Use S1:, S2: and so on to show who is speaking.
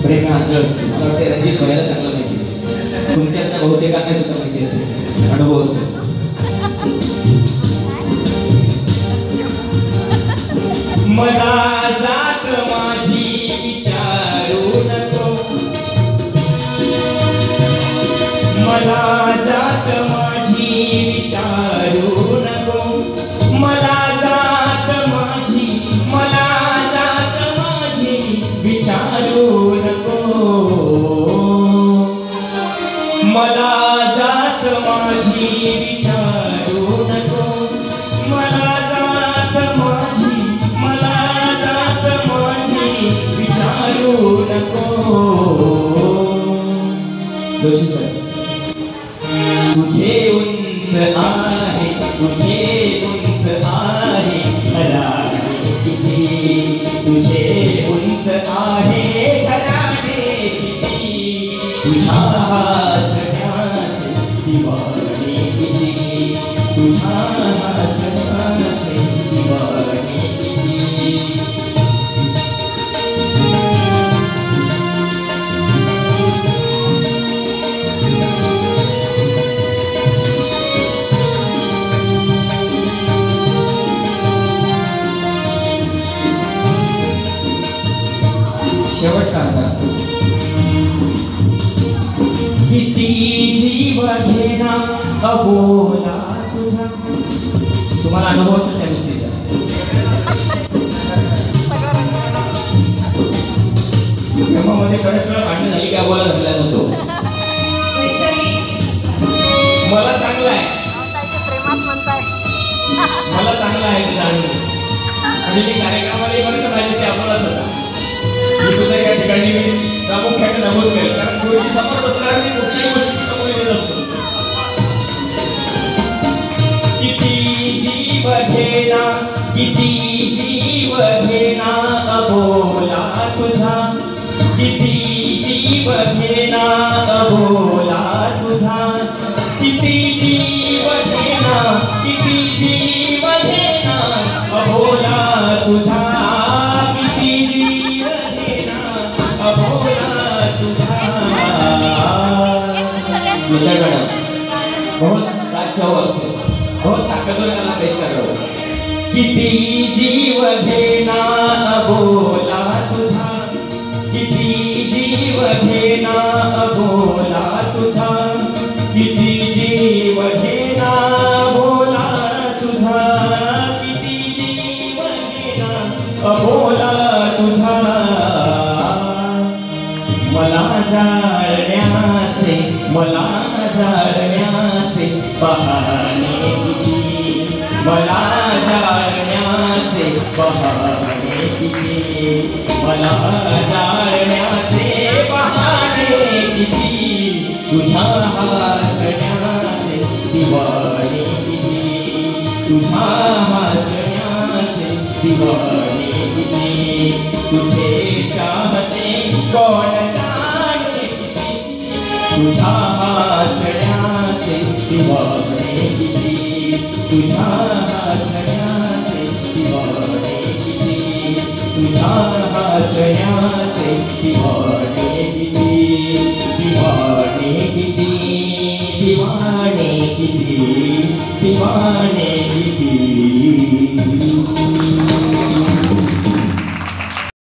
S1: प्रेम आंधळ मला वाटते रणजित भैयाला चांगलं माहिती तुमच्यातल्या बहुतेकांना सुद्धा माहिती असेल अनुभव असेल. मला जात माझी विचारू नको, मला जात माझी विचारू नको, मला जात माझी विचारू नको, मला जात माझी विचारू नको, मला जात माझी विचारू नको. जोशी सर. तुझे उंच आहे, तुझे उंच आहे घराणे किती, तुझे उंच आहे घराणे किती, तुझ्या हसण्याचे दिवाणे किती, तुझ्या हसण्याचे दिवाणे किती. शेवटचा किती जीव घेना अबोला तुझा. तुम्हाला अनुभव असेल त्या गोष्टीचा. मध्ये कडे भांडण झाली की अबोला जमला नव्हतो. मला चांगलं आहे, मला चांगलं आहे ते जाणून. म्हणजे मी कार्यक्रमाला पर्यंत माझ्याशी अबोलाच होता. मी सुद्धा या ठिकाणी मी प्रामुख्याने नमूद केलं, कारण गुरुजी समोर बसणार मी कुठल्याही गोष्टीची कबुली देत असतो. किती जीव घेना, किती जीव घेना अबोला तुझा, किती जीव घेना अबोला तुझा, किती जीव घेना, किती जीव घेना अबोला तुझा, किती जीव घेना अबोला तुझा. मॅडम बहुत अच्छा वर्ष, बहुत ताकदवर त्याला पेश करो. किती जीव घेना अबोला तुझा, किती जीव घेना अबोला तुझा, किती जीव घेना अबोला तुझा, किती जीव घेना अबोला तुझा. मला जाळण्याचे, मला जाळण्याचे बहाणे किती, मला जाळण्याचे बहाणे किती, मला जाळण्याचे बहाणे किती, तुझ्या हसण्याचे दिवाणे किती, तुझ्या हसण्याचे दिवाणे किती, तुझे चाहते कोण जाणे किती, तुझ्या हसण्याचे दिवाणे किती, तुझ्या हसण्याचे दिवाणे किती, तुझ्या हसण्याचे दिवाणे.